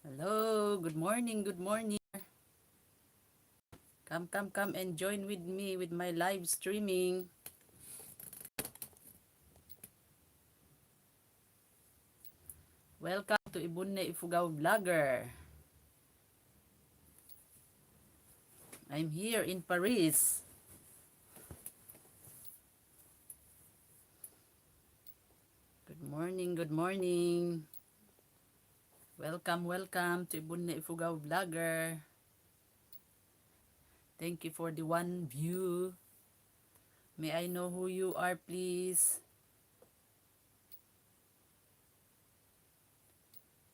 Hello, good morning, good morning. Come and join with me with my live streaming. Welcome to Ibunne Ifugao Vlogger. I'm here in Paris. Good morning, good morning. Welcome to Ibunne Ifugao Vlogger. Thank you for the one view. May I know who you are, please?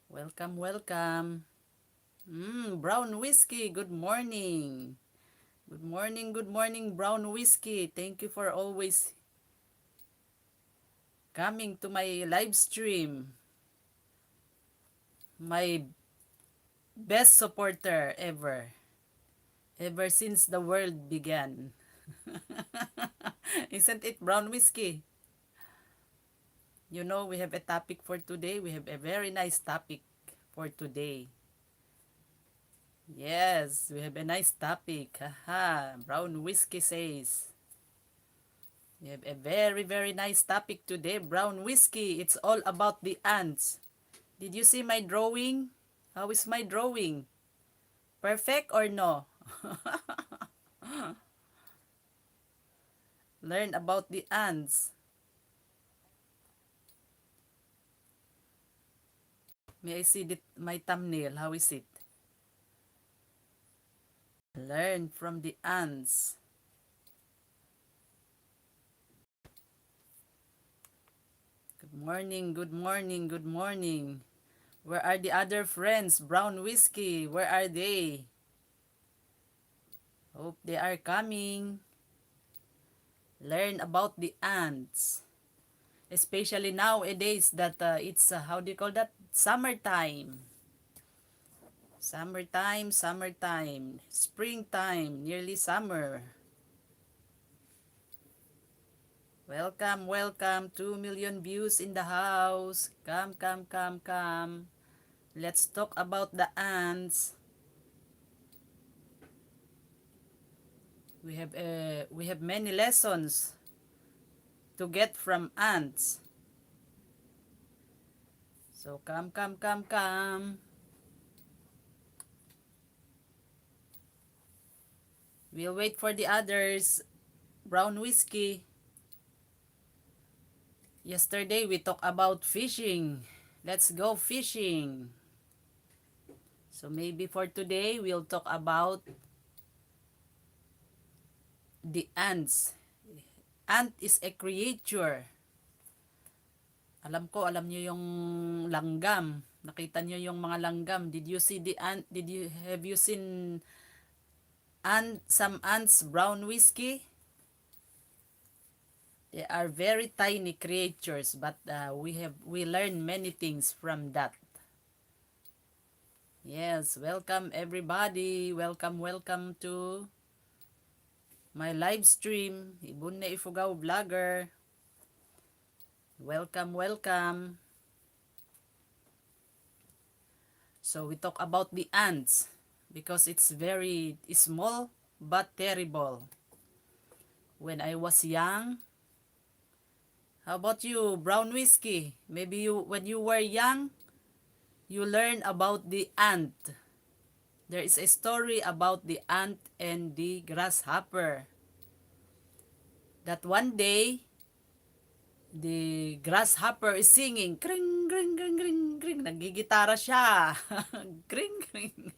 Welcome. Brown Whiskey, good morning. Good morning, Brown Whiskey. Thank you for always coming to my live stream. My best supporter ever since the world began. Isn't it, Brown Whiskey? You know, we have a topic for today. We have a very nice topic for today. Yes, we have a nice topic. Haha, Brown Whiskey says. We have a very nice topic today, Brown Whiskey. It's all about the ants. Did you see my drawing? How is my drawing? Perfect or no? Learn about the ants. May I see my thumbnail? How is it? Learn from the ants. Good morning. Where are the other friends? Brown Whiskey, where are they? Hope they are coming. Learn about the ants. Especially nowadays that it's, how do you call that? Summertime. Summertime. Springtime, nearly summer. Welcome. 2 million views in the house. Come. Let's talk about the ants. We have many lessons to get from ants. So come. We'll wait for the others. Brown Whiskey. Yesterday we talked about fishing. Let's go fishing. So maybe for today we'll talk about the ants. Ant is a creature. Alam niyo yung langgam. Nakita niyo yung mga langgam. Did you see the ant? Have you seen some ants, Brown Whiskey? They are very tiny creatures, but we learn many things from that. Yes, welcome everybody. Welcome to my live stream, Ibunne Ifugao Vlogger. Welcome. So we talk about the ants because it's very small but terrible. When I was young, how about you, Brown Whiskey? Maybe when you were young, you learn about the ant. There is a story about the ant and the grasshopper. That one day, the grasshopper is singing, kring. Nagigitara siya. Kring.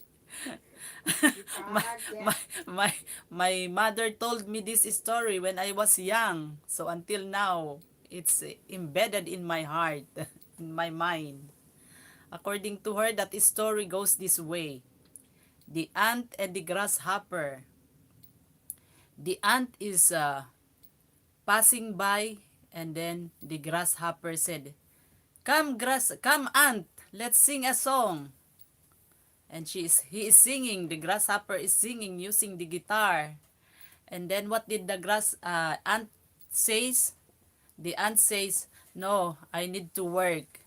my, my mother told me this story when I was young. So until now, it's embedded in my heart, in my mind. According to her, that story goes this way. The ant and the grasshopper. The ant is passing by, and then the grasshopper said, come ant, let's sing a song. And he is singing, the grasshopper is singing using the guitar. And then what did the ant says? The ant says, no, I need to work.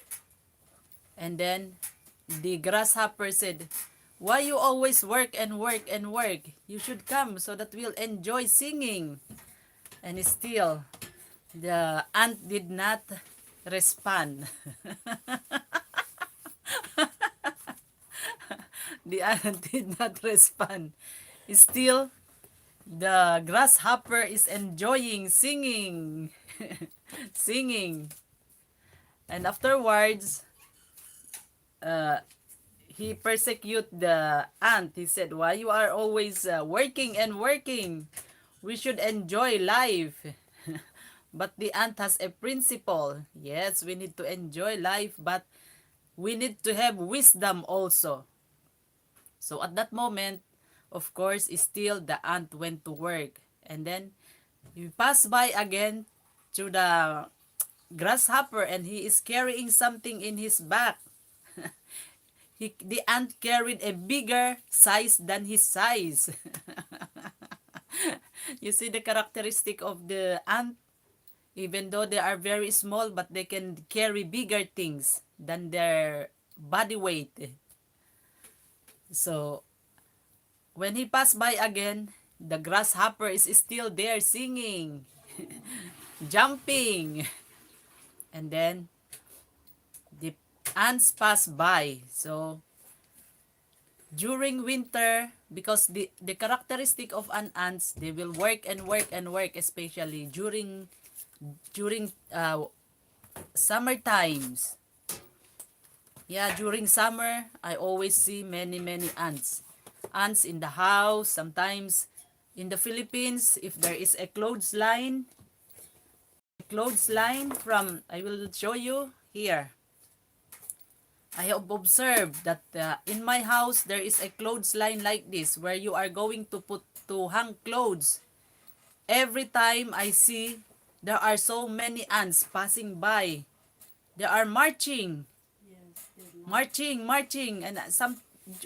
And then the grasshopper said, "Why you always work and work and work? You should come so that we'll enjoy singing." And still, the ant did not respond. The ant did not respond. Still, the grasshopper is enjoying singing. Singing. And afterwards, uh, he persecute the ant. He said, "Why you are always working and working? We should enjoy life." But the ant has a principle. Yes, we need to enjoy life, but we need to have wisdom also. So at that moment, of course, still the ant went to work. And then he passed by again to the grasshopper, and he is carrying something in his back. The ant carried a bigger size than his size. You see the characteristic of the ant? Even though they are very small, but they can carry bigger things than their body weight. So, when he passed by again, the grasshopper is still there singing, jumping. And then, the ants pass by. So, during winter, because the characteristic of an ants, they will work and work and work, especially during summer times. Yeah, during summer, I always see many ants. Ants in the house, sometimes in the Philippines, if there is a clothesline from, I will show you here. I have observed that in my house, there is a clothesline like this where you are going to hang clothes. Every time I see, there are so many ants passing by. They are marching. Marching. And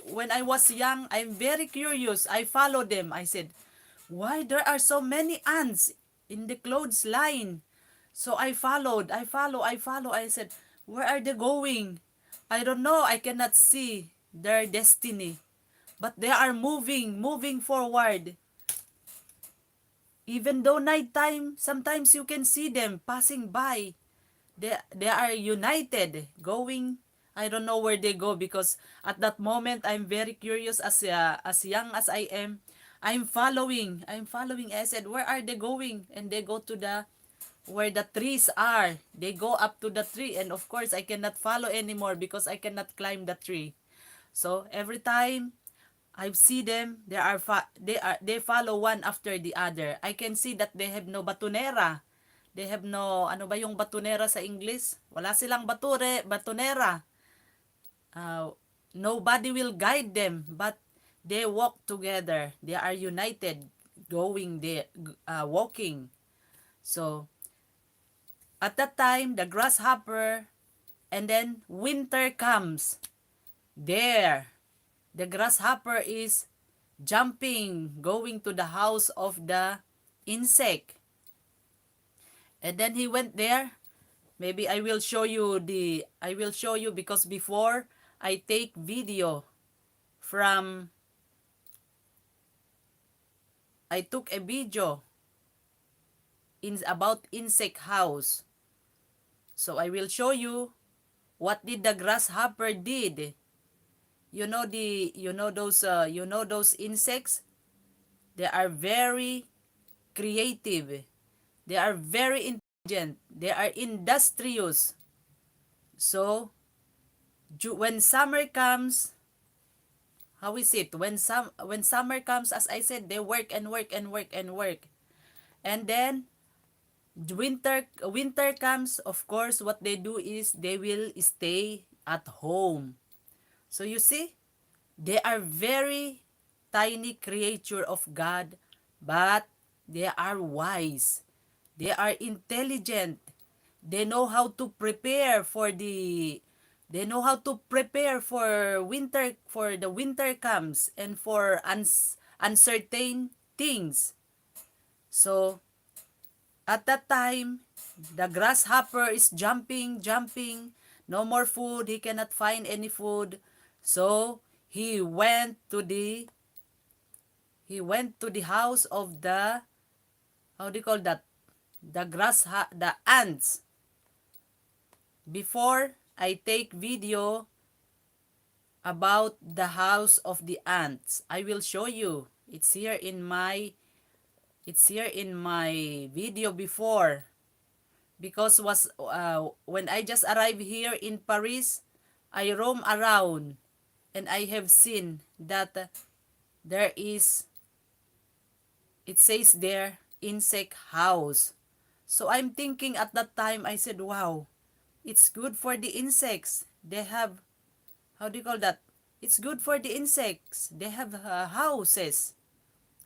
when I was young, I'm very curious. I follow them. I said, why there are so many ants in the clothesline? So I followed. I said, where are they going? I don't know. I cannot see their destiny. But they are moving forward. Even though nighttime, sometimes you can see them passing by. They are united, going. I don't know where they go, because at that moment I'm very curious, as young as I am. I'm following. I said, where are they going? And they go to the where the trees are. They go up to the tree, and of course I cannot follow anymore because I cannot climb the tree. So every time I see them, they follow one after the other. I can see that they have no batonera. They have no, ano ba yung batonera sa English? Wala silang batonera. Nobody will guide them, but they walk together. They are united, walking. So, at that time, the grasshopper, and then winter comes. There, the grasshopper is jumping, going to the house of the insect. And then he went there. Maybe I will show you because before I take video from, I took a video about insect house. So I will show you what did the grasshopper did. You know those insects? They are very creative. They are very intelligent. They are industrious. So when summer comes, how is it? When summer comes, as I said, they work and work and work and work. And then winter comes, of course, what they do is they will stay at home. So you see, they are very tiny creature of God, but they are wise. They are intelligent. They know how to prepare for winter, for the winter comes, and for uncertain things. So at that time, the grasshopper is jumping. no more food. He cannot find any food. So he went to the house of the, how do you call that? The ants. Before I take video about the house of the ants, I will show you. It's here in my video before, because when I just arrived here in Paris, I roam around and I have seen that there is, it says there, insect house. So I'm thinking at that time, I said, wow, it's good for the insects. They have, how do you call that? It's good for the insects. They have houses.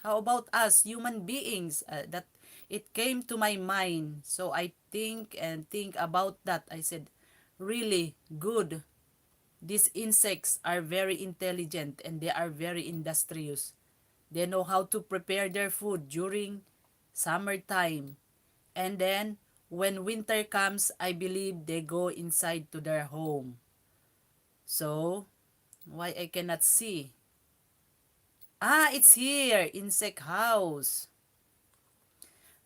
How about us, human beings? That it came to my mind. So I think and think about that. I said, really good. These insects are very intelligent and they are very industrious. They know how to prepare their food during summertime. And then when winter comes, I believe they go inside to their home. So, why I cannot see? Ah, it's here, insect house.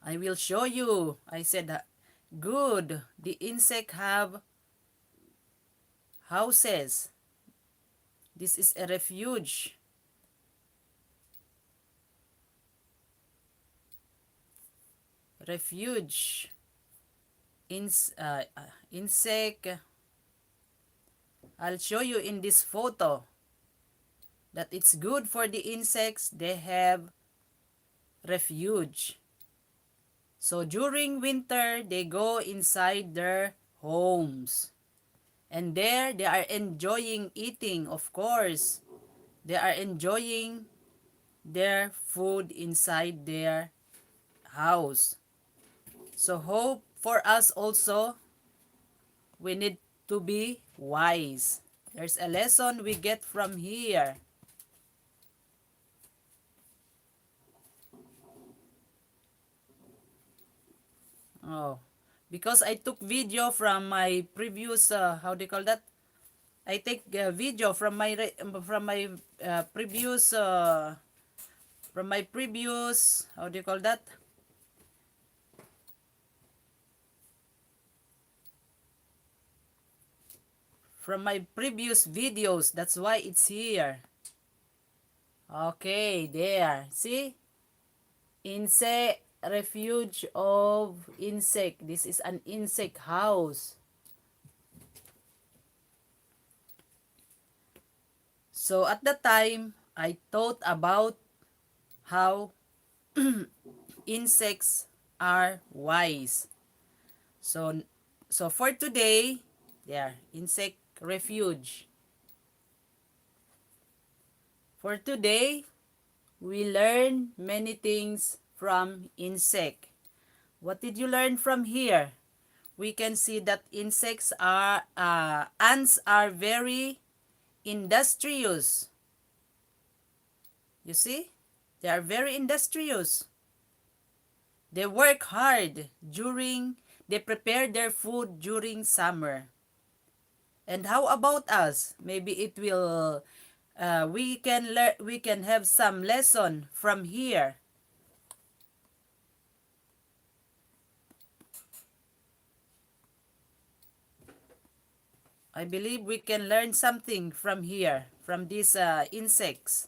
I will show you. I said, good. The insect have houses. This is a refuge. Refuge. Insect. I'll show you in this photo that it's good for the insects. They have refuge. So during winter, they go inside their homes. And there, they are enjoying eating, of course. They are enjoying their food inside their house. So hope for us also, we need to be wise. There's a lesson we get from here. Oh, because I took video from my previous, how do you call that? I take video from my previous how do you call that? From my previous videos. That's why it's here. Okay, there. See? Insect refuge of insect. This is an insect house. So at the time, I thought about how insects are wise. So for today, there, insect refuge. For today, we learn many things from insect. What did you learn from here? We can see that ants are very industrious. You see? They are very industrious. They work hard they prepare their food during summer. And how about us? Maybe it will, we can have some lesson from here. I believe we can learn something from here, from these insects.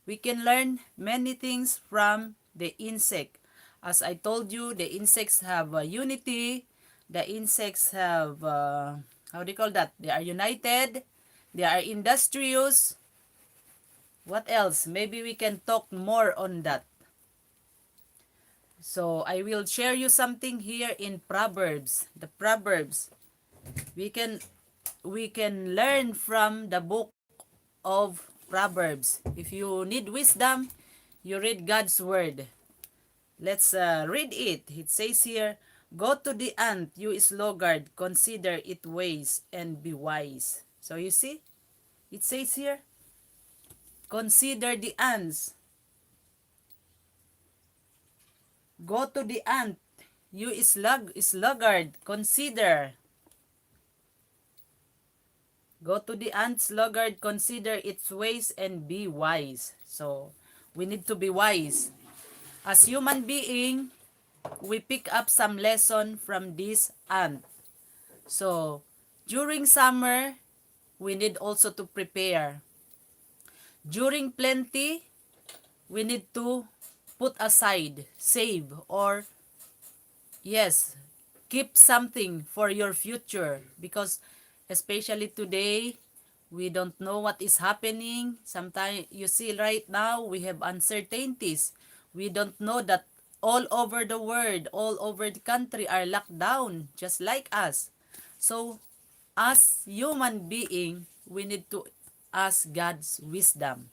We can learn many things from the insect. As I told you, the insects have unity. The insects have, how do you call that? They are united. They are industrious. What else? Maybe we can talk more on that. So I will share you something here in Proverbs. The Proverbs. We can learn from the book of Proverbs. If you need wisdom, you read God's word. Let's read it. It says here, go to the ant, you sluggard, consider its ways and be wise. So you see, it says here, consider the ants. Go to the ant, You sluggard, consider. Go to the ant sluggard, consider its ways and be wise. So, we need to be wise. As human being, we pick up some lesson from this ant. So, during summer, we need also to prepare. During plenty, we need to put aside, save, or yes, keep something for your future. Because especially today, we don't know what is happening. Sometimes, you see right now, we have uncertainties. We don't know that all over the world, all over the country are locked down, just like us. So, as human being, we need to ask God's wisdom.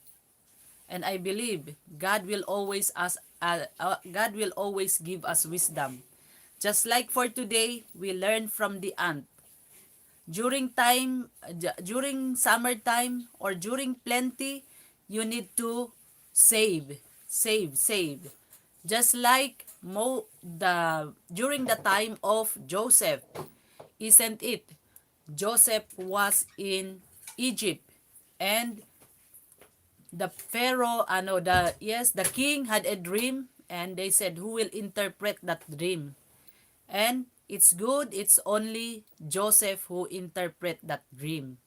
And I believe God will always give us wisdom. Just like for today, we learn from the ant. During summertime or during plenty, you need to save. Just like during the time of Joseph, isn't it? Joseph was in Egypt, and the Pharaoh, the king had a dream, and they said, who will interpret that dream? And it's good, it's only Joseph who interpret that dream.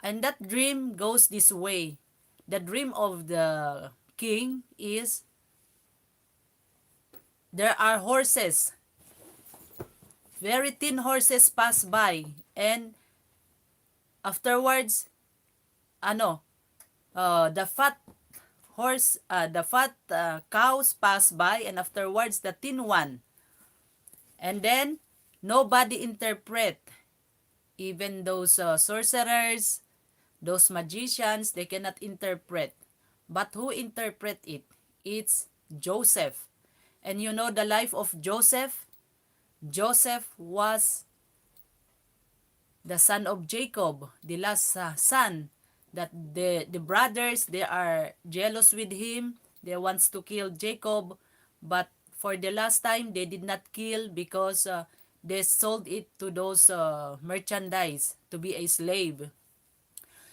And that dream goes this way. The dream of the king is, there are horses, very thin horses pass by, and afterwards, the fat cows pass by, and afterwards the thin one. And then nobody interpret. Even those sorcerers, those magicians, they cannot interpret. But who interpret it? It's Joseph. And you know the life of Joseph? Joseph was the son of Jacob, the last son, that the brothers, they are jealous with him. They wants to kill Jacob, but for the last time they did not kill because they sold it to those merchandise to be a slave.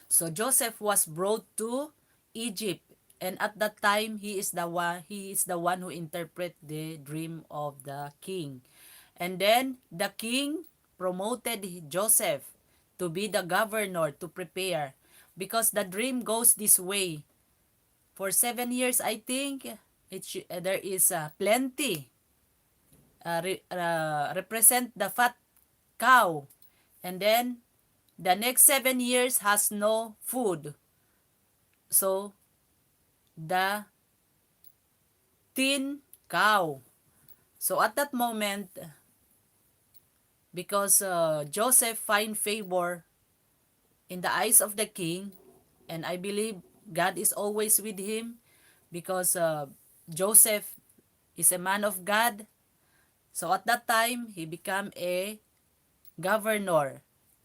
So Joseph was brought to Egypt, and at that time he is the one who interpret the dream of the king. And then the king promoted Joseph to be the governor, to prepare, because the dream goes this way. For 7 years, I think, there is plenty, represent the fat cow, and then the next 7 years has no food. So the thin cow. So at that moment, because Joseph find favor in the eyes of the king, and I believe God is always with him, because Joseph is a man of God. So at that time, he became a governor.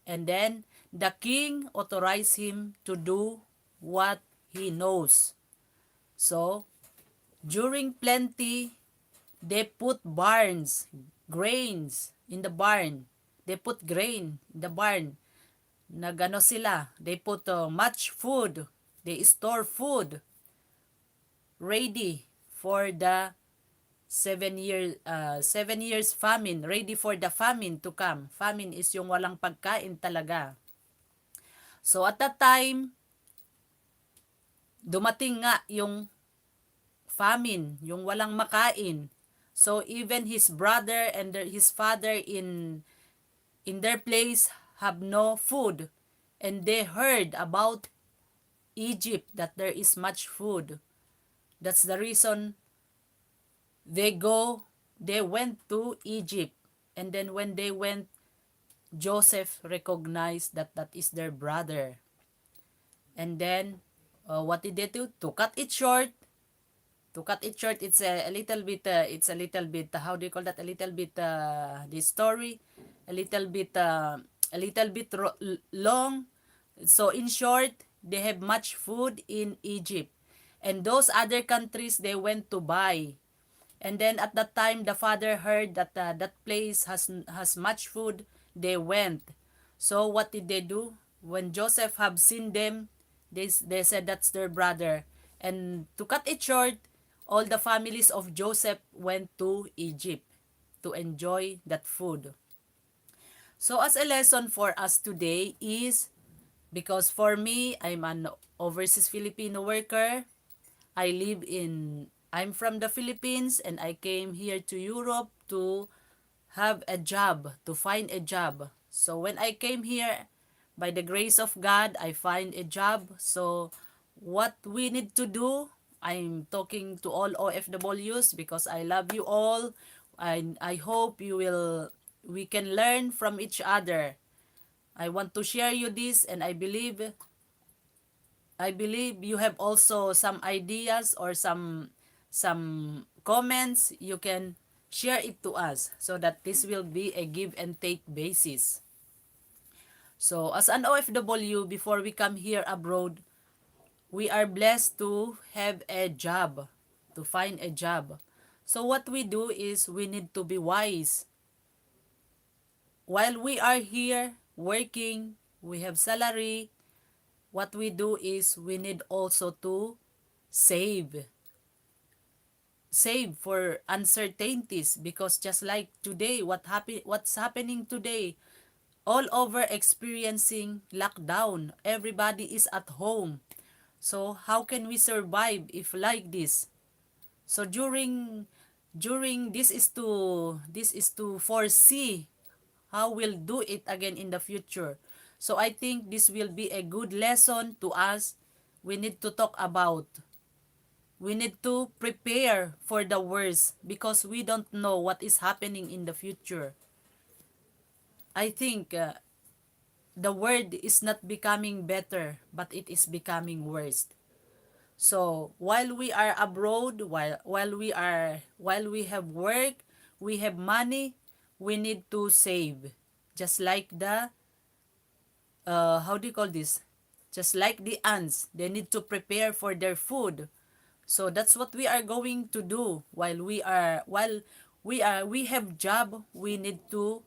And then the king authorized him to do what he knows. So during plenty, they put grains in the barn. They put grain in the barn. Nagano sila. They put much food. They store food ready for the 7 years famine, ready for the famine to come. Famine is yung walang pagkain talaga. So at that time, dumating nga yung famine, yung walang makain. So even his brother and his father in their place have no food, and they heard about Egypt, that there is much food. That's the reason they went to Egypt. And then when they went, Joseph recognized that that is their brother. And then what did they do? To cut it short, it's a little bit, how do you call that? A little bit, the story, a little bit long. So in short, they have much food in Egypt. And those other countries, they went to buy. And then at that time, the father heard that that place has much food. They went. So what did they do? When Joseph have seen them, they said that's their brother. And to cut it short, all the families of Joseph went to Egypt to enjoy that food. So as a lesson for us today is, because for me, I'm an overseas Filipino worker. I'm from the Philippines and I came here to Europe to have a job, to find a job. So when I came here, by the grace of God, I find a job. So what we need to do, I'm talking to all OFWs because I love you all. I hope we can learn from each other. I want to share you this, and I believe you have also some ideas or some comments. You can share it to us so that this will be a give and take basis. So as an OFW, before we come here abroad, we are blessed to have a job, to find a job. So what we do is we need to be wise. While we are here working, we have salary, what we do is we need also to save. Save for uncertainties, because just like today, what's happening today, all over experiencing lockdown, everybody is at home. So how can we survive if like this? So during this is to foresee how we'll do it again in the future. So I think this will be a good lesson to us. We need to talk about, we need to prepare for the worst because we don't know what is happening in the future. I think the world is not becoming better, but it is becoming worse. So while we are abroad, while we have work, we have money, we need to save. Just like the how do you call this? Just like the ants, they need to prepare for their food. So that's what we are going to do while we have job, we need to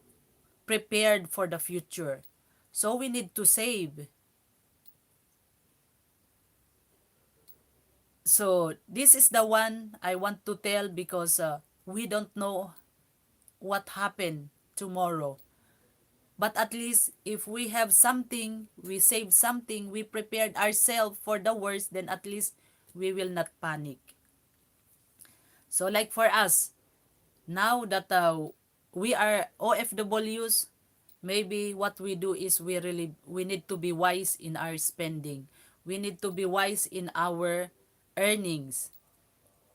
prepared for the future. So we need to save. So this is the one I want to tell because we don't know what happened tomorrow. But at least if we have something, we save something, we prepared ourselves for the worst, then at least we will not panic. So like for us, now that we are OFWs, maybe what we do is we need to be wise in our spending. We need to be wise in our earnings.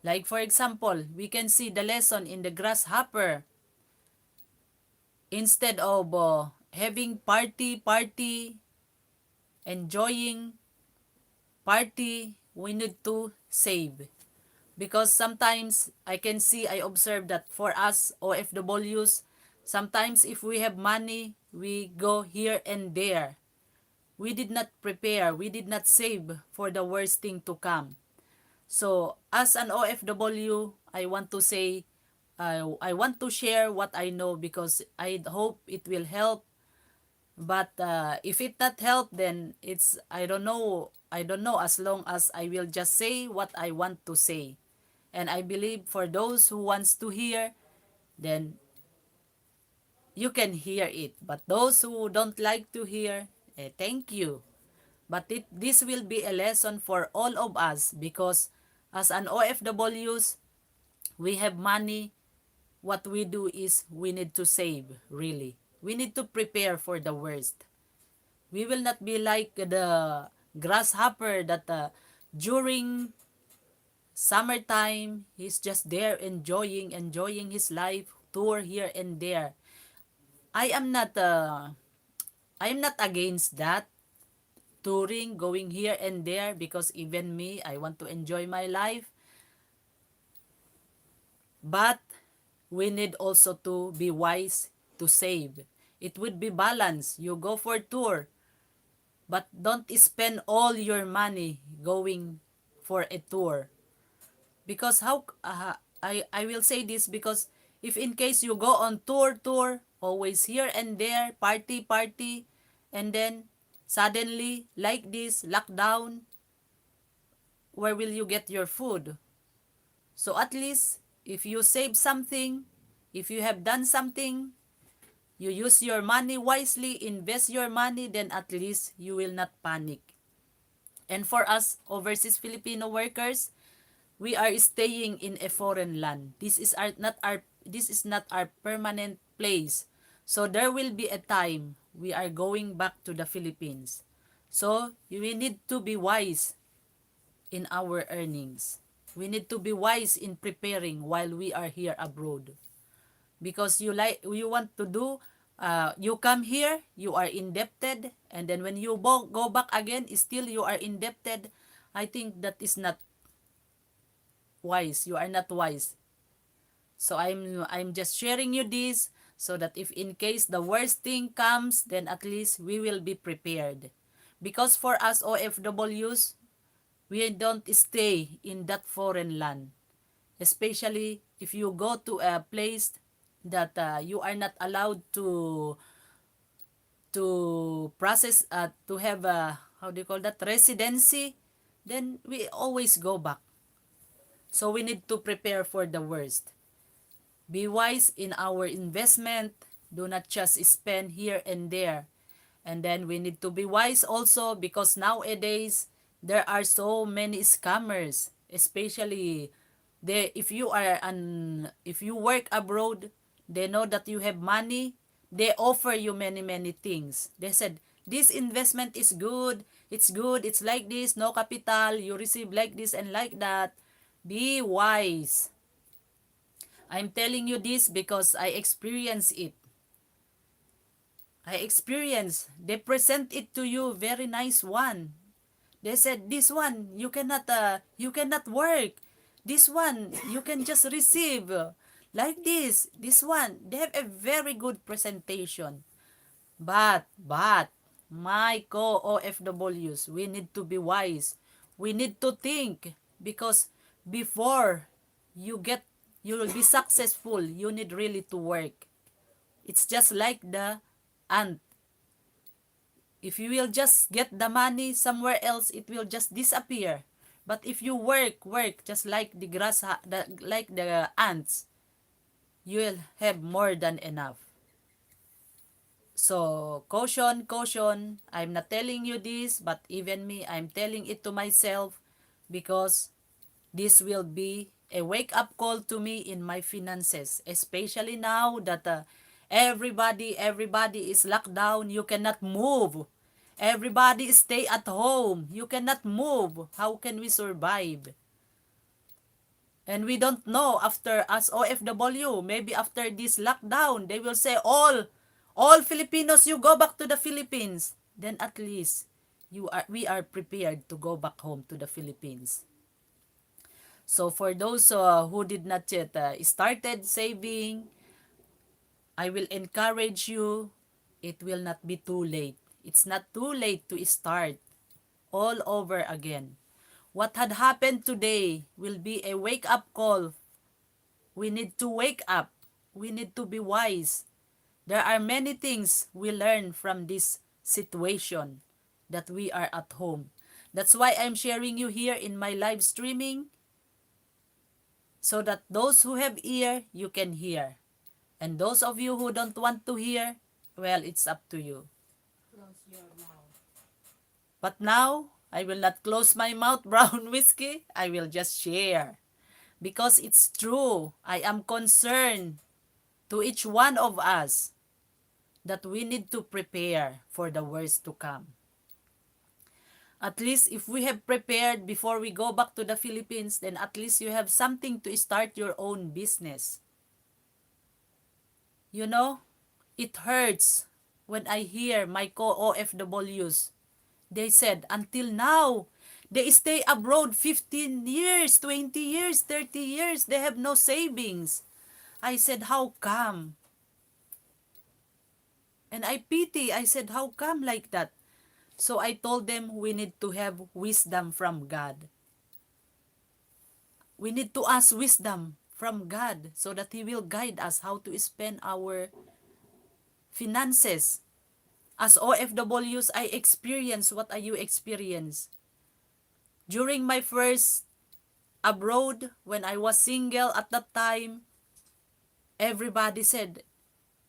Like for example, we can see the lesson in the grasshopper. Instead of having party, enjoying party, we need to save. Because sometimes I observe that for us OFWs, sometimes if we have money, we go here and there. We did not prepare, we did not save for the worst thing to come. So as an OFW, I want to say, I want to share what I know because I hope it will help. But if it not help, then it's I don't know. I don't know, as long as I will just say what I want to say. And I believe for those who wants to hear, then you can hear it. But those who don't like to hear, thank you. But this will be a lesson for all of us because as an OFWs, we have money. What we do is we need to save, really. We need to prepare for the worst. We will not be like the grasshopper that during summertime, he's just there enjoying his life, tour here and there. I am not I am not against that, touring, going here and there, because even me, I want to enjoy my life. But we need also to be wise to save. It would be balance. You go for tour, but don't spend all your money going for a tour. Because I will say this because if in case you go on tour, always here and there, party, and then suddenly like this lockdown, where will you get your food? So at least if you save something, if you have done something, you use your money wisely, invest your money, then at least you will not panic. And for us overseas Filipino workers, we are staying in a foreign land. This is not our permanent place. So there will be a time we are going back to the Philippines. So we need to be wise in our earnings. We need to be wise in preparing while we are here abroad. Because you want to do, you come here, you are indebted, and then when you go back again, still you are indebted. I think that is not wise. You are not wise. So I'm just sharing you this so that if in case the worst thing comes, then at least we will be prepared. Because for us OFWs, we don't stay in that foreign land. Especially if you go to a place that you are not allowed to process, to have a, how do you call that, residency, then we always go back. So we need to prepare for the worst. Be wise in our investment. Do not just spend here and there. And then we need to be wise also because nowadays there are so many scammers, especially they if you work abroad, they know that you have money, they offer you many things. They said this investment is good, it's like this, no capital, you receive like this and like that. Be wise. I'm telling you this because I experience it. They present it to you, very nice one. They said, this one, you cannot work. This one, you can just receive. Like this one, they have a very good presentation. But, my co-OFWs, we need to be wise. We need to think because before you get, you will be successful, you need really to work. It's just like the ant. If you will just get the money somewhere else, it will just disappear. But if you work just like the like the ants, you will have more than enough. So, caution. I'm not telling you this, but even me, I'm telling it to myself because this will be a wake-up call to me in my finances, especially now that everybody is locked down. You cannot move. Everybody stay at home. You cannot move. How can we survive? And we don't know after as OFW, maybe after this lockdown, they will say all Filipinos, you go back to the Philippines. Then at least we are prepared to go back home to the Philippines. So for those who did not yet started saving, I will encourage you, it will not be too late. It's not too late to start all over again. What had happened today will be a wake-up call. We need to wake up. We need to be wise. There are many things we learn from this situation that we are at home. That's why I'm sharing you here in my live streaming so that those who have ear, you can hear. And those of you who don't want to hear, well, it's up to you. Close your mouth. But now, I will not close my mouth, Brown Whiskey. I will just share. Because it's true. I am concerned to each one of us that we need to prepare for the worst to come. At least if we have prepared before we go back to the Philippines, then at least you have something to start your own business. You know, it hurts when I hear my co-OFWs. They said, until now, they stay abroad 15 years, 20 years, 30 years. They have no savings. I said, how come? And I pity. I said, how come like that? So I told them we need to have wisdom from God. We need to ask wisdom from God so that He will guide us how to spend our finances. As OFWs, I experience what you experience. During my first abroad, when I was single at that time, everybody said,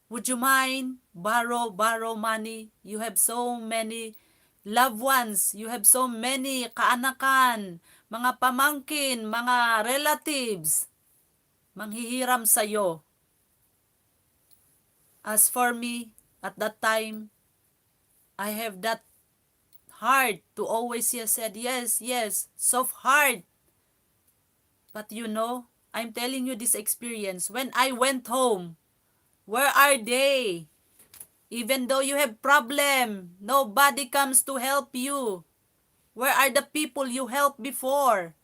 would you mind borrow money? You have so many loved ones. You have so many kaanakan, mga pamangkin, mga relatives. Manghihiram sa'yo. As for me, at that time, I have that heart to always said, yes, soft heart. But you know, I'm telling you this experience. When I went home, where are they? Even though you have problem, nobody comes to help you. Where are the people you helped before?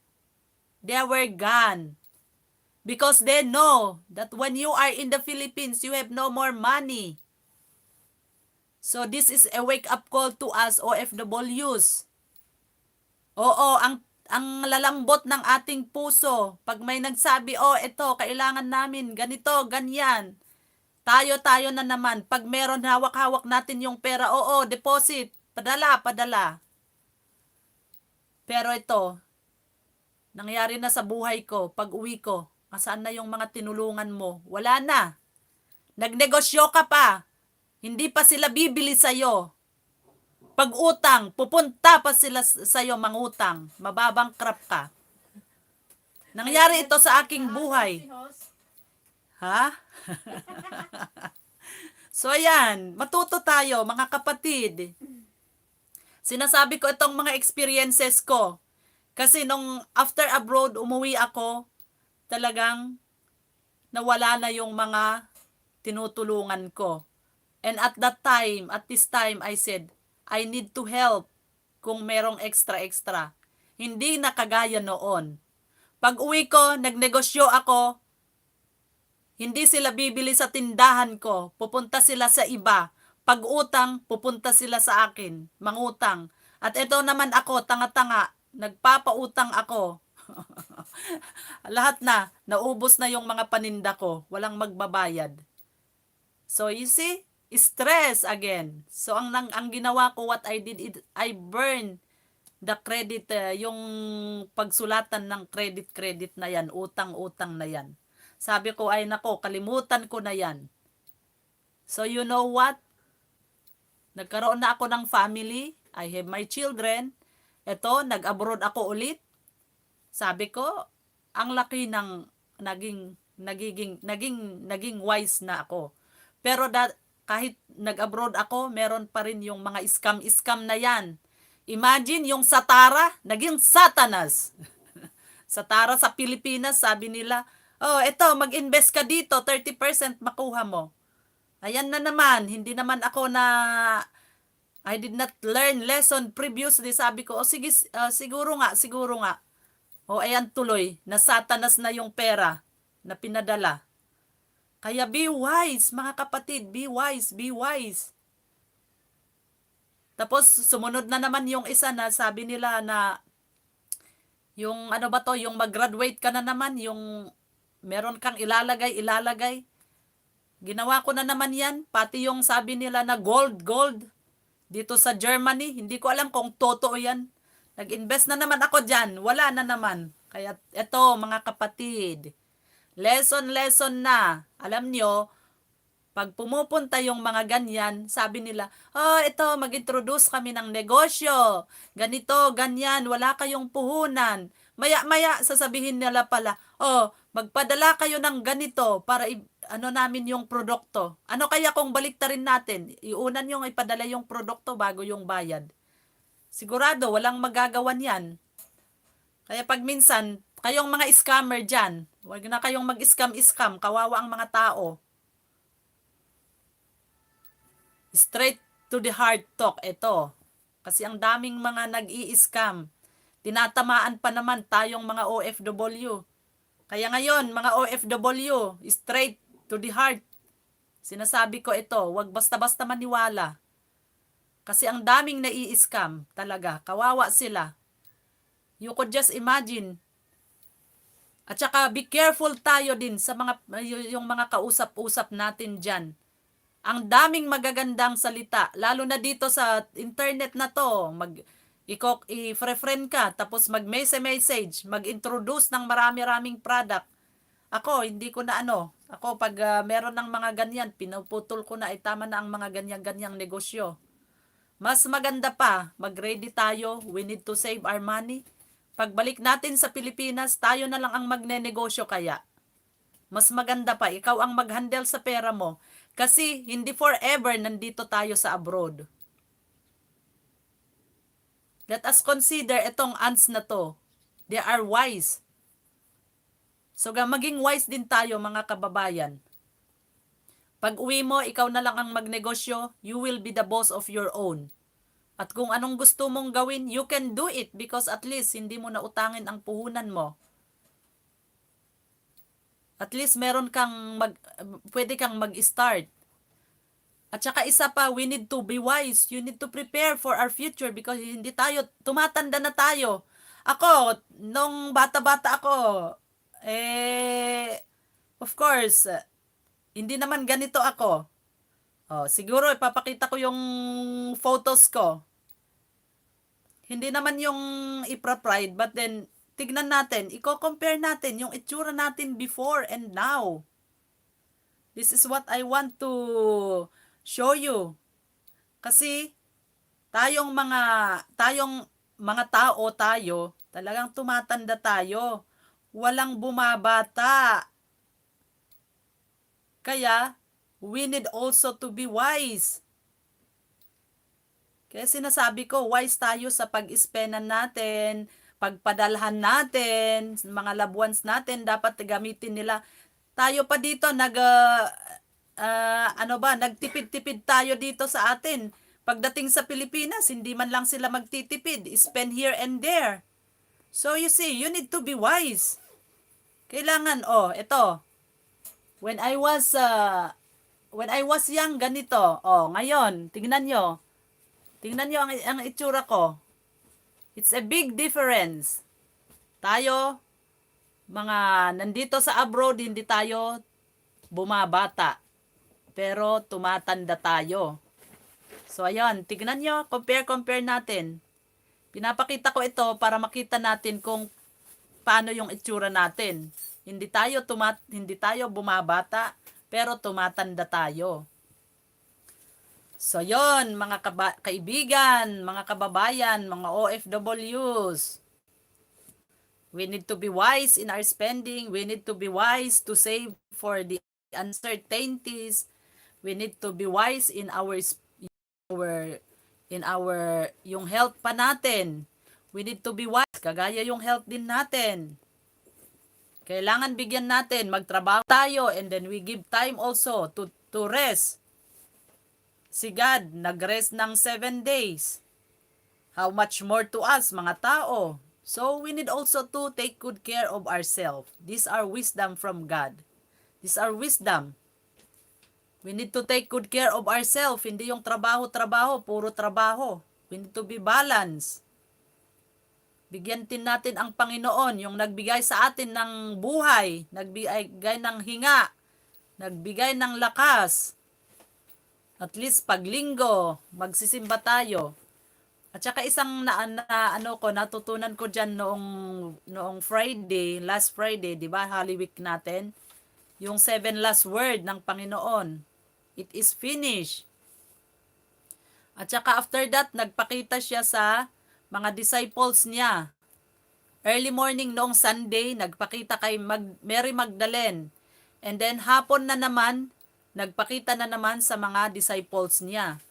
They were gone. Because they know that when you are in the Philippines, you have no more money. So this is a wake-up call to us OFWs. Oo, ang lalambot ng ating puso. Pag may nagsabi, oh, ito, kailangan namin, ganito, ganyan. Tayo na naman. Pag meron hawak-hawak natin yung pera, oo, deposit, padala. Pero ito, nangyari na sa buhay ko, pag uwi ko, asaan na yung mga tinulungan mo? Wala na. Nagnegosyo ka pa. Hindi pa sila bibili sa'yo. Pag utang, pupunta pa sila sa'yo mangutang. Mababangkrap ka. Nangyari ito sa aking buhay. Ha? So ayan, matuto tayo mga kapatid. Sinasabi ko itong mga experiences ko. Kasi nung after abroad, umuwi ako, talagang nawala na yung mga tinutulungan ko. And at this time, I said, I need to help kung merong extra. Hindi na kagaya noon. Pag uwi ko, nagnegosyo ako, hindi sila bibili sa tindahan ko, pupunta sila sa iba. Pag utang, pupunta sila sa akin, mangutang. At ito naman ako, tanga-tanga, nagpapautang ako. Lahat na, naubos na yung mga paninda ko, walang magbabayad. So you see, stress again. So ang ginawa ko, what I did, I burned the credit, yung pagsulatan ng credit na yan, utang na yan. Sabi ko, ay nako, kalimutan ko na yan. So you know what? Nagkaroon na ako ng family. I have my children. Ito, nag-abroad ako ulit. Sabi ko, ang laki ng naging wise na ako. Pero kahit nag-abroad ako, meron pa rin yung mga scam na yan. Imagine yung Satara, naging Satanas. Satara sa Pilipinas, sabi nila, oh, eto, mag-invest ka dito, 30% makuha mo. Ayan na naman, hindi naman ako I did not learn lesson previously. Sabi ko, oh sige, siguro nga. O ayan tuloy, na Satanas na yung pera na pinadala. Kaya be wise, mga kapatid, be wise. Tapos sumunod na naman yung isa na sabi nila na yung yung mag-graduate ka na naman, yung meron kang ilalagay. Ginawa ko na naman yan, pati yung sabi nila na gold dito sa Germany, hindi ko alam kung totoo yan. Nag-invest na naman ako dyan, wala na naman. Kaya eto mga kapatid, lesson na. Alam nyo, pag pumupunta yung mga ganyan, sabi nila, oh, ito, mag-introduce kami ng negosyo. Ganito, ganyan, wala kayong puhunan. Maya, sasabihin nila pala, oh, magpadala kayo ng ganito para namin yung produkto. Ano kaya kung baliktarin natin? Iunan yung ipadala yung produkto bago yung bayad. Sigurado, walang magagawan yan. Kaya pag minsan, kayong mga scammer dyan, huwag na kayong mag-scam, kawawa ang mga tao. Straight to the heart talk, ito. Kasi ang daming mga nag-i-scam. Tinatamaan pa naman tayong mga OFW. Kaya ngayon, mga OFW, straight to the heart. Sinasabi ko ito, wag basta-basta maniwala. Kasi ang daming nai-scam talaga. Kawawa sila. You could just imagine, At saka be careful tayo din sa mga yung mga kausap-usap natin diyan. Ang daming magagandang salita, lalo na dito sa internet na to. I-friend ka, tapos mag-message, mag-introduce ng marami-raming product. Ako, hindi ko na ano. Ako, pag meron ng mga ganyan, pinuputol ko na, tama na ang mga ganyan-ganyang negosyo. Mas maganda pa, mag-ready tayo. We need to save our money. Pagbalik natin sa Pilipinas, tayo na lang ang magne-negosyo kaya. Mas maganda pa, ikaw ang mag-handle sa pera mo. Kasi hindi forever nandito tayo sa abroad. Let us consider itong ants na to. They are wise. So maging wise din tayo mga kababayan. Pag uwi mo, ikaw na lang ang magnegosyo, you will be the boss of your own. At kung anong gusto mong gawin, you can do it because at least hindi mo na utangin ang puhunan mo. At least meron kang pwede kang mag-start. At saka isa pa, we need to be wise. You need to prepare for our future because hindi tayo, tumatanda na tayo. Ako, nung bata-bata ako, of course, hindi naman ganito ako. Oh, siguro ipapakita ko yung photos ko. Hindi naman yung ipra-pride, but then tignan natin, i-compare natin yung itsura natin before and now. This is what I want to show you. Kasi tayong mga tao tayo, talagang tumatanda tayo. Walang bumabata. Kaya we need also to be wise. Kaya sinasabi ko, wise tayo sa pag-spendan natin, pagpadalhan natin, mga loved ones natin, dapat gamitin nila. Tayo pa dito, nagtipid-tipid tayo dito sa atin. Pagdating sa Pilipinas, hindi man lang sila magtitipid, spend here and there. So you see, you need to be wise. Kailangan, ito, when I was young, ganito. Ngayon, tingnan nyo. Tingnan nyo ang itsura ko. It's a big difference. Tayo, mga nandito sa abroad, hindi tayo bumabata. Pero tumatanda tayo. So, ayun. Tingnan nyo. Compare natin. Pinapakita ko ito para makita natin kung paano yung itsura natin. Hindi tayo bumabata, pero tumatanda tayo. So yon mga kaibigan, mga kababayan, mga OFWs. We need to be wise in our spending. We need to be wise to save for the uncertainties. We need to be wise in yung health pa natin. We need to be wise. Kagaya yung health din natin. Kailangan bigyan natin, magtrabaho tayo, and then we give time also to rest. Si God, nag-rest ng 7 days. How much more to us, mga tao? So, we need also to take good care of ourselves. These are wisdom from God. These are wisdom. We need to take good care of ourselves. Hindi yung trabaho, puro trabaho. We need to be balanced. Bigyan din natin ang Panginoon, yung nagbigay sa atin ng buhay, nagbigay ng hinga, nagbigay ng lakas. At least pag linggo, magsisimba tayo. At saka isang natutunan ko diyan noong Friday, last Friday, 'di ba? Holy Week natin. Yung 7 last word ng Panginoon. It is finished. At saka after that, nagpakita siya sa mga disciples niya. Early morning noong Sunday, nagpakita kay Mary Magdalene. And then hapon na naman, nagpakita na naman sa mga disciples niya.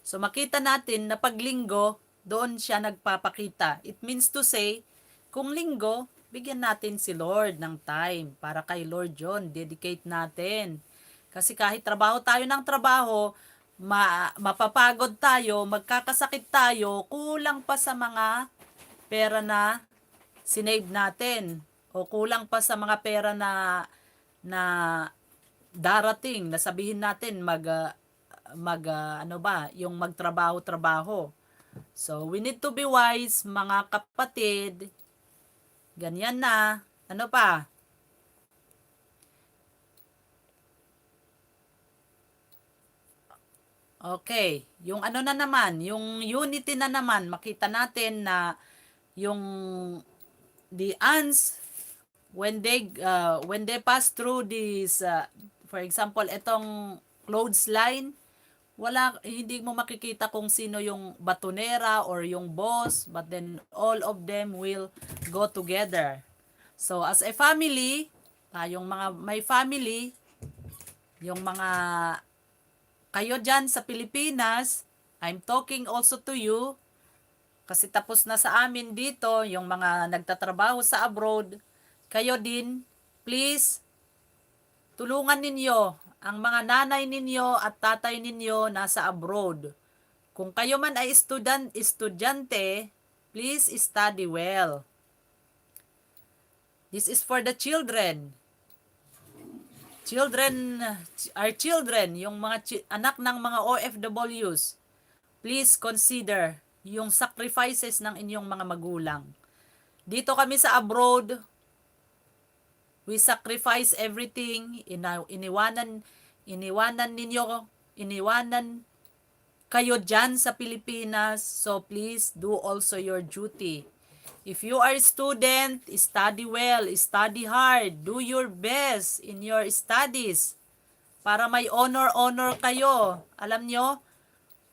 So makita natin na pag linggo, doon siya nagpapakita. It means to say, kung linggo, bigyan natin si Lord ng time para kay Lord John. Dedicate natin. Kasi kahit trabaho tayo ng trabaho, mapapagod tayo, magkakasakit tayo, kulang pa sa mga pera na sinave natin. O kulang pa sa mga pera na darating, na sabihin natin yung magtrabaho-trabaho. So, we need to be wise, mga kapatid. Ganyan na. Ano pa? Okay, yung ano na naman, yung unity na naman, makita natin na yung the ants when they pass through this for example, itong clothesline, hindi mo makikita kung sino yung batonera or yung boss, but then all of them will go together. So as a family, yung mga may family, yung mga kayo dyan sa Pilipinas, I'm talking also to you kasi tapos na sa amin dito yung mga nagtatrabaho sa abroad. Kayo din, please tulungan ninyo ang mga nanay ninyo at tatay ninyo nasa abroad. Kung kayo man ay estudyante, please study well. This is for the children. Children are children, yung mga anak ng mga OFWs. Please consider yung sacrifices ng inyong mga magulang. Dito kami sa abroad, we sacrifice everything. Iniwanan kayo dyan sa Pilipinas. So please do also your duty. If you are a student, study well, study hard, do your best in your studies para may honor kayo. Alam nyo,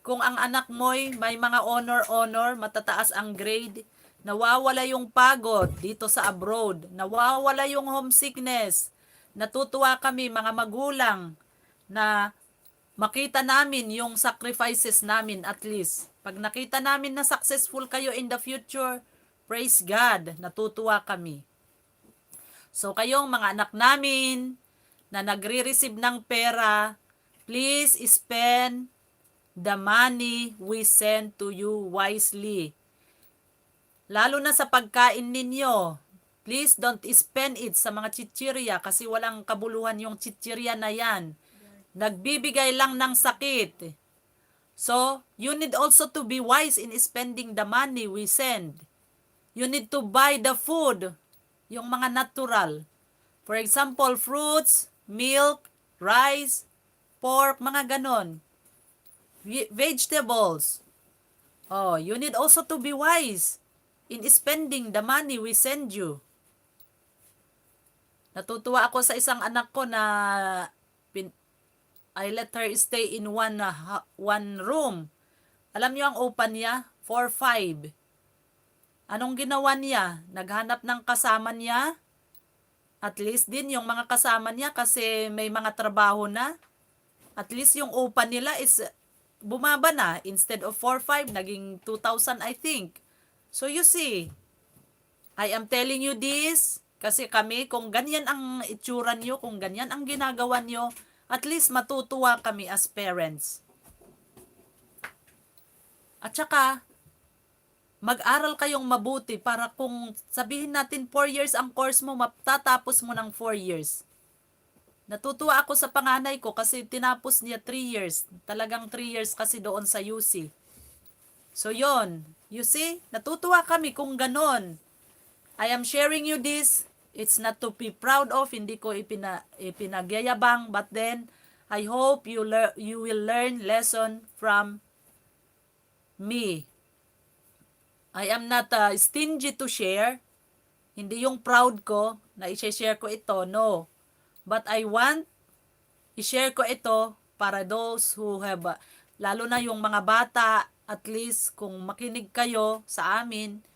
kung ang anak mo'y may mga honor, matataas ang grade, nawawala yung pagod dito sa abroad, nawawala yung homesickness. Natutuwa kami mga magulang na makita namin yung sacrifices namin at least. Pag nakita namin na successful kayo in the future, praise God, natutuwa kami. So kayong mga anak namin na nagre-receive ng pera, please spend the money we send to you wisely. Lalo na sa pagkain ninyo, please don't spend it sa mga chichirya kasi walang kabuluhan yung chichirya na yan. Nagbibigay lang ng sakit. So, you need also to be wise in spending the money we send. You need to buy the food, yung mga natural. For example, fruits, milk, rice, pork, mga ganon. Vegetables. Oh, you need also to be wise in spending the money we send you. Natutuwa ako sa isang anak ko na I let her stay in one room. Alam niyo ang open niya? 4-5. Anong ginawa niya? Naghanap ng kasama niya. At least din yung mga kasama niya kasi may mga trabaho na. At least yung upa nila is bumaba na. Instead of 4-5, naging 2,000 I think. So you see, I am telling you this kasi kami, kung ganyan ang itsura nyo, kung ganyan ang ginagawa nyo, at least matutuwa kami as parents. At saka, mag-aral kayong mabuti para kung sabihin natin 4 years ang course mo, matatapos mo ng 4 years. Natutuwa ako sa panganay ko kasi tinapos niya 3 years. Talagang 3 years kasi doon sa UC. So yon, you see, natutuwa kami kung ganon. I am sharing you this. It's not to be proud of, hindi ko ipinagyayabang, but then I hope you will learn lesson from me. I am not stingy to share. Hindi yung proud ko na i-share ko ito, no. But I want i-share ko ito para those who have, lalo na yung mga bata, at least kung makinig kayo sa amin,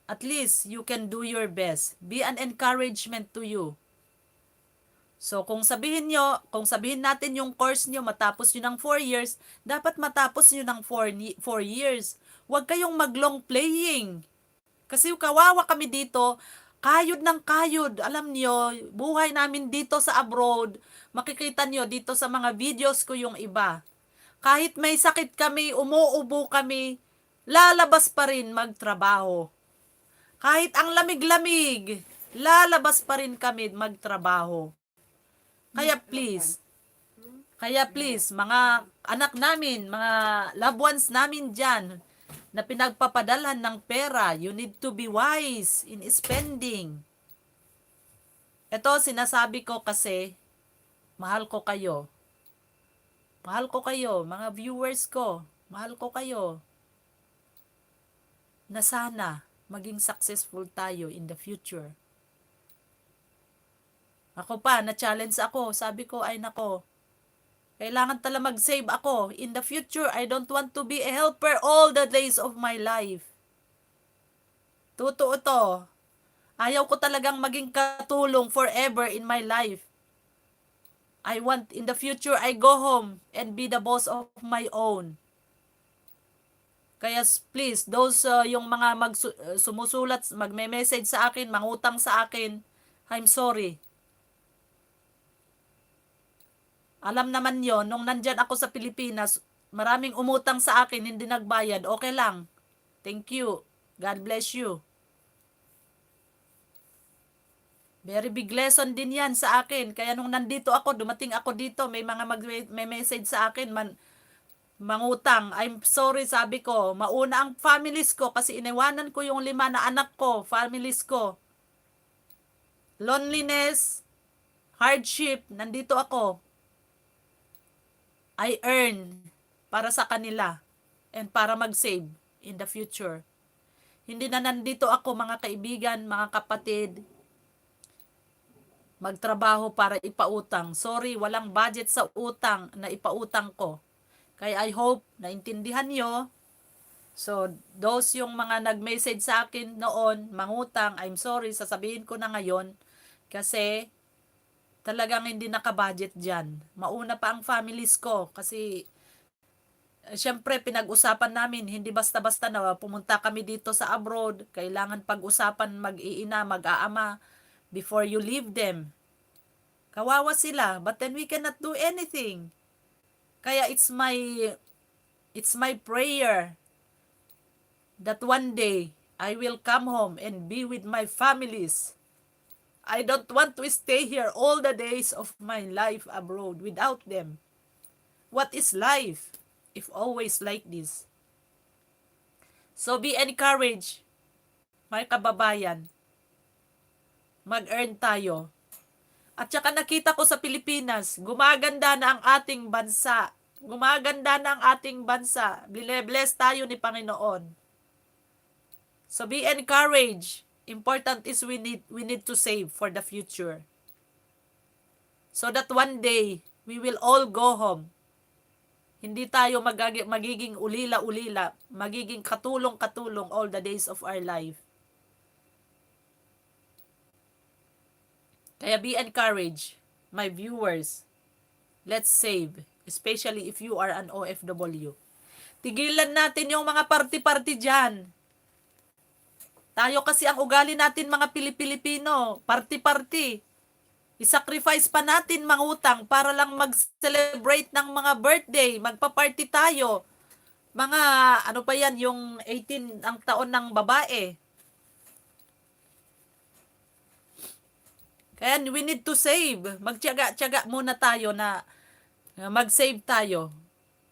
at least you can do your best. Be an encouragement to you. So kung sabihin natin yung course nyo, matapos nyo ng 4 years, dapat matapos nyo ng 4 years. Huwag kayong mag-long playing. Kasi kawawa kami dito, kayod ng kayod. Alam nyo, buhay namin dito sa abroad, makikita nyo dito sa mga videos ko yung iba. Kahit may sakit kami, umuubo kami, lalabas pa rin magtrabaho. Kahit ang lamig-lamig, lalabas pa rin kami magtrabaho. Kaya please, mga anak namin, mga loved ones namin dyan, na pinagpapadalhan ng pera, you need to be wise in spending. Ito, sinasabi ko kasi, mahal ko kayo. Mahal ko kayo, mga viewers ko. Mahal ko kayo. Na sana maging successful tayo in the future. Ako pa, na-challenge ako. Sabi ko, ay nako, kailangan tala mag-save ako. In the future, I don't want to be a helper all the days of my life. Totoo to. Ayaw ko talagang maging katulong forever in my life. I want in the future, I go home and be the boss of my own. Kaya please, those yung mga sumusulat, magme-message sa akin, mangutang sa akin, I'm sorry. Alam naman yon nung nandyan ako sa Pilipinas, maraming umutang sa akin, hindi nagbayad, okay lang. Thank you. God bless you. Very big lesson din yan sa akin. Kaya nung nandito ako, dumating ako dito, may mga may-message sa akin, mangutang. I'm sorry, sabi ko. Mauna ang families ko kasi iniwanan ko yung 5 na anak ko, families ko. Loneliness, hardship, nandito ako. I earn para sa kanila and para mag-save in the future. Hindi na nandito ako, mga kaibigan, mga kapatid, magtrabaho para ipautang. Sorry, walang budget sa utang na ipautang ko. Kaya I hope naintindihan nyo. So, those yung mga nag-message sa akin noon, mangutang, I'm sorry, sasabihin ko na ngayon. Kasi, talagang hindi nakabudget dyan. Mauna pa ang families ko. Kasi, syempre, pinag-usapan namin, hindi basta-basta na pumunta kami dito sa abroad. Kailangan pag-usapan mag-iina, mag-aama, before you leave them. Kawawa sila, but then we cannot do anything. Kaya it's my prayer that one day I will come home and be with my families. I don't want to stay here all the days of my life abroad without them. What is life if always like this? So be encouraged, mga kababayan. Mag-earn tayo. At saka nakita ko sa Pilipinas, gumaganda na ang ating bansa. Gumaganda na ang ating bansa. Bless tayo ni Panginoon. So be encouraged. Important is we need to save for the future. So that one day, we will all go home. Hindi tayo magiging ulila-ulila, magiging katulong-katulong all the days of our life. Kaya be encouraged, my viewers. Let's save, especially if you are an OFW. Tigilan natin yung mga party-party dyan. Tayo kasi ang ugali natin mga Pilipino, party-party. I-sacrifice pa natin mangutang para lang mag-celebrate ng mga birthday, magpa-party tayo. Mga ano pa yan, yung 18 ang taon ng babae. Kaya we need to save. Magtiyaga-tiyaga muna tayo na mag-save tayo.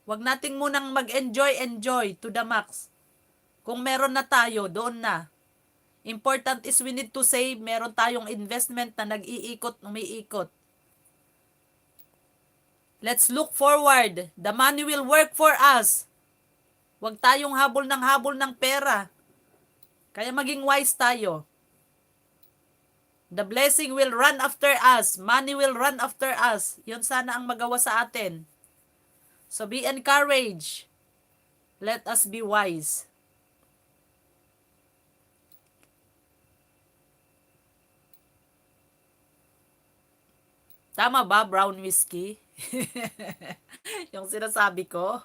Huwag nating munang mag-enjoy to the max. Kung meron na tayo, doon na. Important is we need to save. Meron tayong investment na nag-iikot, umiikot. Let's look forward. The money will work for us. Huwag tayong habol ng pera. Kaya maging wise tayo. The blessing will run after us. Money will run after us. Yun sana ang magawa sa atin. So be encouraged. Let us be wise. Tama ba, brown whiskey? Yung sinasabi ko.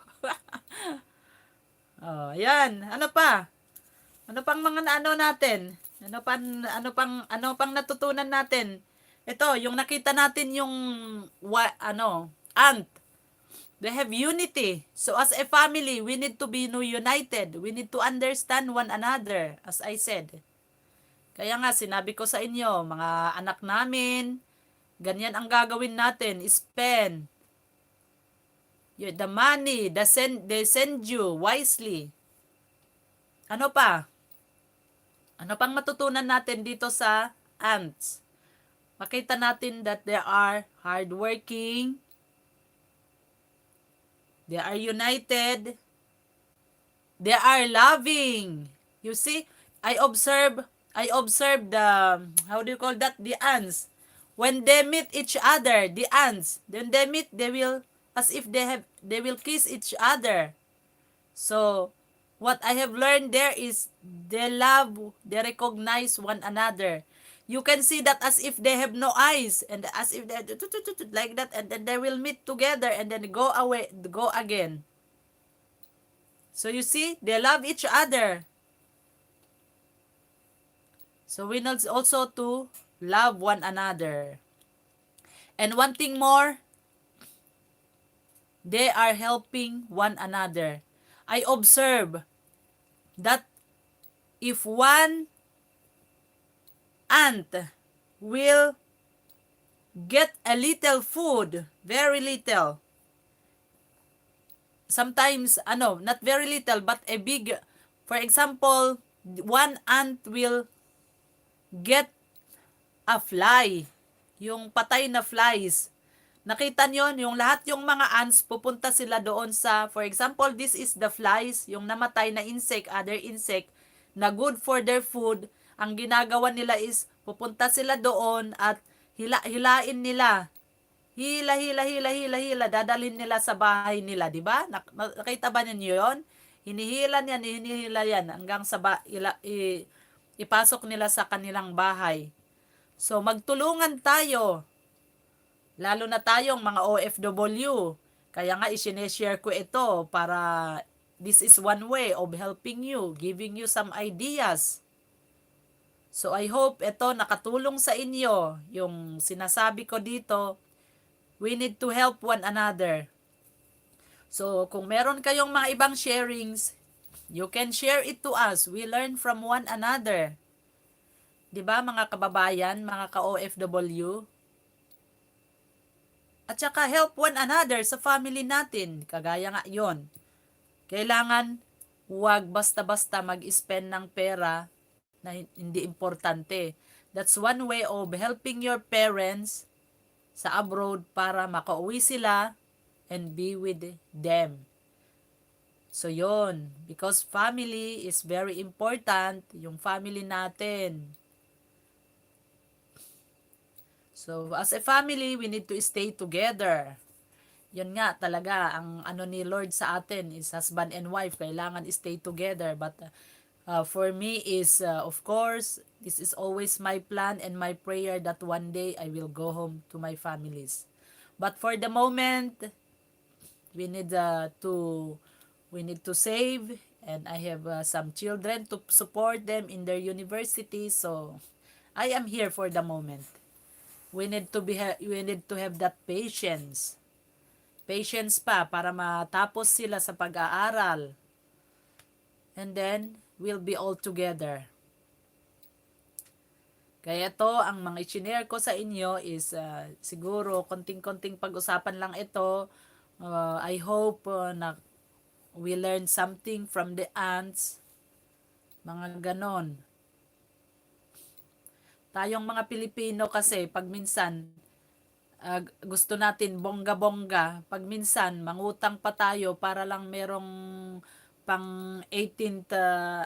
Oh, yan. Ano pa? Ano pang mga ano natin? Ano pang natutunan natin? Ito, yung nakita natin yung ant. They have unity. So as a family, we need to be united. We need to understand one another, as I said. Kaya nga, sinabi ko sa inyo, mga anak namin, ganyan ang gagawin natin, spend. The money, they send you wisely. Ano pa? Ano pang matutunan natin dito sa ants? Makita natin that they are hardworking, They are united. They are loving. You see, I observe the, how do you call that? The ants. When they meet each other, the ants, when they meet, they will, as if they will kiss each other. So, what I have learned there is they love, they recognize one another. You can see that as if they have no eyes, and as if they like that, and then they will meet together and then go away, go again. So you see, they love each other. So we need also to love one another. And one thing more, they are helping one another. I observe that if one ant will get a little food, very little, sometimes, not very little, but a big, for example, one ant will get a fly, yung patay na flies. Nakita nyo, yung lahat yung mga ants, pupunta sila doon sa, for example, this is the flies, yung namatay na insect, other insect, na good for their food. Ang ginagawa nila is, pupunta sila doon at hilain nila. Hila, dadalhin nila sa bahay nila, di ba? Nakita ba ninyo yon? Hinihila yan, hanggang sa ipasok nila sa kanilang bahay. So, magtulungan tayo. Lalo na tayong mga OFW. Kaya nga, isineshare ko ito para this is one way of helping you, giving you some ideas. So, I hope ito nakatulong sa inyo. Yung sinasabi ko dito, we need to help one another. So, kung meron kayong mga ibang sharings, you can share it to us. We learn from one another. 'Di ba mga kababayan, mga ka-OFW? At saka help one another sa family natin. Kagaya nga 'yon. Kailangan huwag basta-basta mag-spend ng pera na hindi importante. That's one way of helping your parents sa abroad para makauwi sila and be with them. So yon, because family is very important, yung family natin. So, as a family, we need to stay together. Yun nga talaga, ang ano ni Lord sa atin is husband and wife, kailangan stay together. But for me is, of course, this is always my plan and my prayer that one day I will go home to my families. But for the moment, we need to save, and I have some children to support them in their university. So, I am here for the moment. We need to have that patience. Patience pa para matapos sila sa pag-aaral. And then, we'll be all together. Kaya ito, ang mga i-share ko sa inyo is siguro konting-konting pag-usapan lang ito. I hope na we learn something from the ants. Mga ganon. Tayong mga Pilipino kasi, pag minsan, gusto natin bongga-bongga. Pag minsan, mangutang pa tayo para lang merong pang 18th,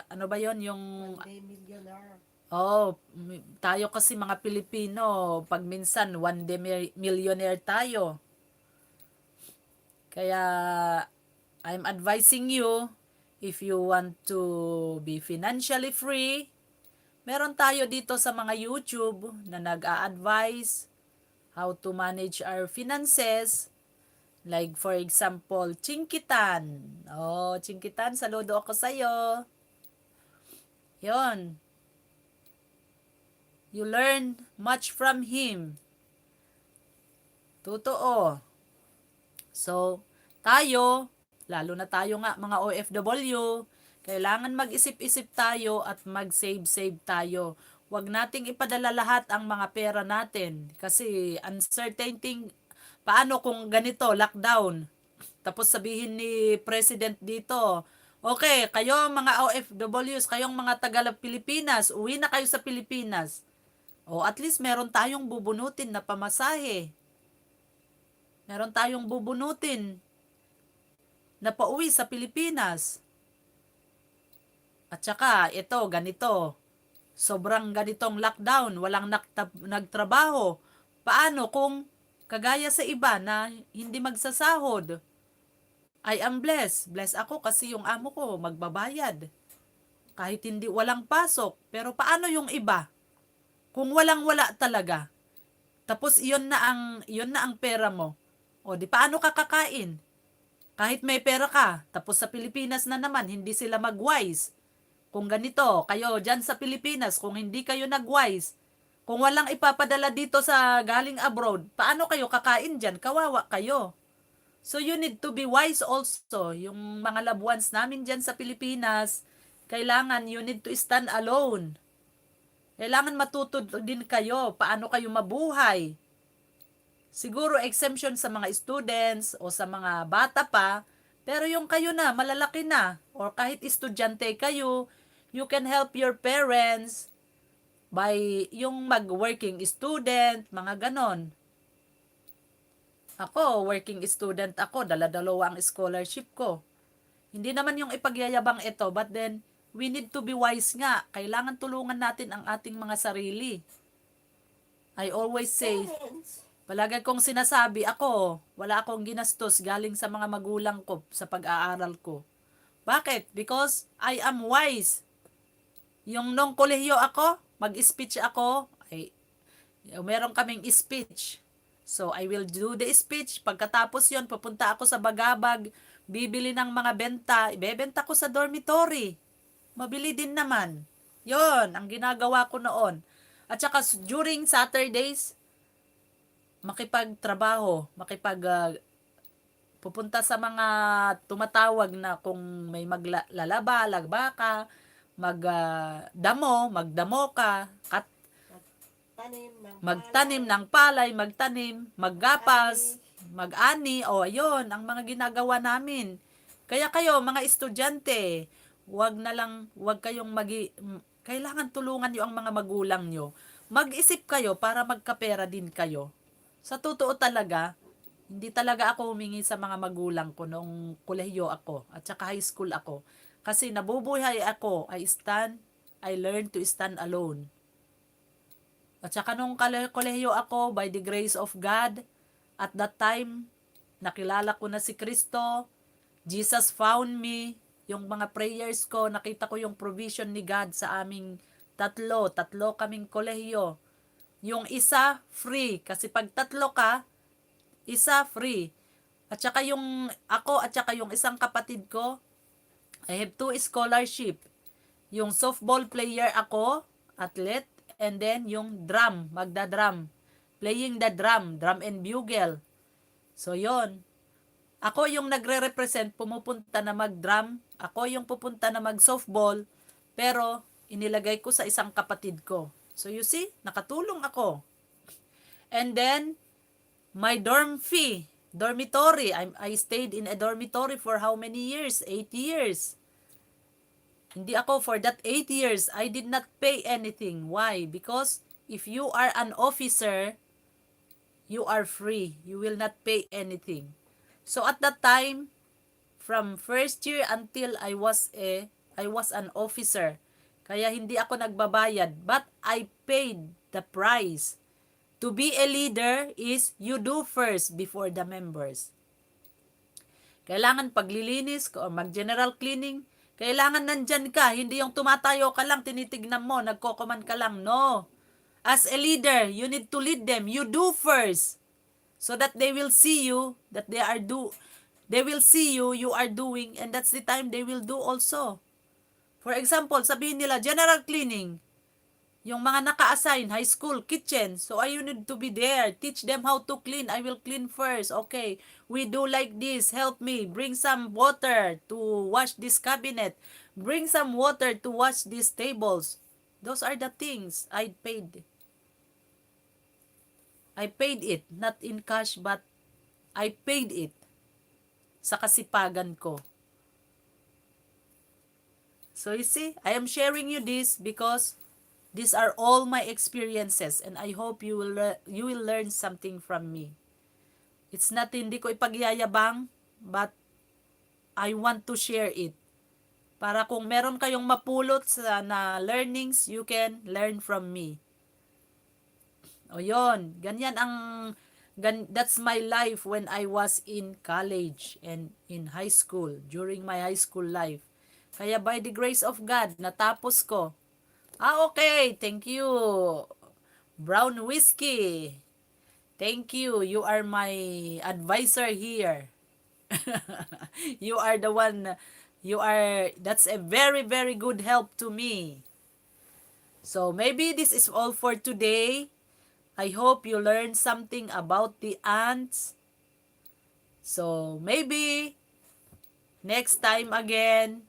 ano ba yon yung... One day millionaire. Tayo kasi mga Pilipino, pag minsan, one day millionaire tayo. Kaya, I'm advising you, if you want to be financially free, meron tayo dito sa mga YouTube na nag-a-advise how to manage our finances. Like for example, Chinkitan. Chinkitan, saludo ako sa'yo. Yon. You learn much from him. Totoo. So, tayo, lalo na tayo nga mga OFW, kailangan mag-isip-isip tayo at mag-save tayo. Huwag nating ipadala lahat ang mga pera natin kasi uncertainty, paano kung ganito, lockdown, tapos sabihin ni President dito, okay, kayo mga OFWs, kayong mga taga-Pilipinas, uwi na kayo sa Pilipinas. O at least meron tayong bubunutin na pamasahe. Meron tayong bubunutin. na pauwi sa Pilipinas. At saka, ito, ganito. Sobrang ganitong lockdown, walang nagtrabaho. Paano kung kagaya sa iba na hindi magsasahod? I am blessed. Blessed ako kasi yung amo ko magbabayad. Kahit hindi walang pasok. Pero paano yung iba? Kung walang-wala talaga. Tapos iyon na ang pera mo. O di paano ka kakain? Kahit may pera ka, tapos sa Pilipinas na naman hindi sila magwise. Kung ganito, kayo dyan sa Pilipinas, kung hindi kayo nagwise, kung walang ipapadala dito sa galing abroad, paano kayo kakain dyan? Kawawa kayo. So you need to be wise also. Yung mga loved ones namin dyan sa Pilipinas, kailangan you need to stand alone. Kailangan matuto din kayo paano kayo mabuhay. Siguro exemption sa mga students o sa mga bata pa, pero yung kayo na, malalaki na, or kahit estudyante kayo, you can help your parents by yung mag-working student, mga ganon. Ako, working student ako, dala-dalawa ang scholarship ko. Hindi naman yung ipagyayabang ito, but then, we need to be wise nga. Kailangan tulungan natin ang ating mga sarili. I always say, palagi kong sinasabi, ako, wala akong ginastos galing sa mga magulang ko sa pag-aaral ko. Bakit? Because I am wise. Yung nung kolehiyo ako, mag-speech ako, ay, meron kaming speech. So, I will do the speech. Pagkatapos yon, pupunta ako sa Bagabag, bibili ng mga benta, ibebenta ko sa dormitory. Mabili din naman. Yon ang ginagawa ko noon. At saka during Saturdays, makipagtrabaho, pupunta sa mga tumatawag na kung may maglalaba, lagbaka, magdamo ka, magtanim ng palay, maggapas, mag-ani, o ayun, ang mga ginagawa namin. Kaya kayo, mga estudyante, wag kayong kailangan tulungan nyo ang mga magulang nyo. Mag-isip kayo para magkapera din kayo. Sa totoo talaga, hindi talaga ako humingi sa mga magulang ko noong kolehiyo ako at saka high school ako. Kasi nabubuhay ako, I learned to stand alone. At saka nung kolehiyo ako, by the grace of God, at that time, nakilala ko na si Kristo, Jesus found me, yung mga prayers ko, nakita ko yung provision ni God sa aming tatlo kaming kolehiyo. Yung isa, free, kasi pag tatlo ka, isa, free. At saka yung ako at saka yung isang kapatid ko, I have 2 scholarship. Yung softball player ako, athlete, and then yung drum, magda-drum. Playing the drum and bugle. So, yon. Ako yung nagre-represent, pumupunta na mag-drum. Ako yung pupunta na mag-softball. Pero, inilagay ko sa isang kapatid ko. So, you see, nakatulong ako. And then, my dormitory. I stayed in a dormitory for how many years? 8 years. Hindi ako, for that 8 years, I did not pay anything. Why? Because if you are an officer, you are free. You will not pay anything. So at that time, from first year until I was an officer. Kaya hindi ako nagbabayad, but I paid the price. To be a leader is you do first before the members. Kailangan paglilinis o mag-general cleaning, kailangan nandyan ka, hindi yung tumatayo ka lang, tinitignan mo, nagkokoman ka lang. No. As a leader, you need to lead them. You do first. So that they will see you, that they will see you, you are doing, and that's the time they will do also. For example, sabihin nila, general cleaning, yung mga naka-assign, high school, kitchen, so you need to be there, teach them how to clean, I will clean first, okay, we do like this, help me, bring some water to wash this cabinet, bring some water to wash these tables. Those are the things I paid it, not in cash, but I paid it sa kasipagan ko. So you see, I am sharing you this because these are all my experiences and I hope you will learn something from me. It's not, hindi ko ipagyayabang, but I want to share it. Para kung meron kayong mapulot sa na learnings, you can learn from me. O yon, that's my life when I was in college and in high school, during my high school life. Kaya by the grace of God, natapos ko. Okay, thank you. Brown Whiskey. Thank you. You are my advisor here. You are the one, that's a very, very good help to me. So maybe this is all for today. I hope you learned something about the ants. So maybe next time again.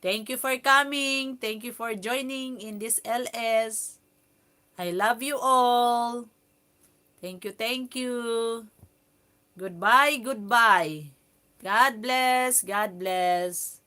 Thank you for coming. Thank you for joining in this LS. I love you all. Thank you, thank you. Goodbye, goodbye. God bless, God bless.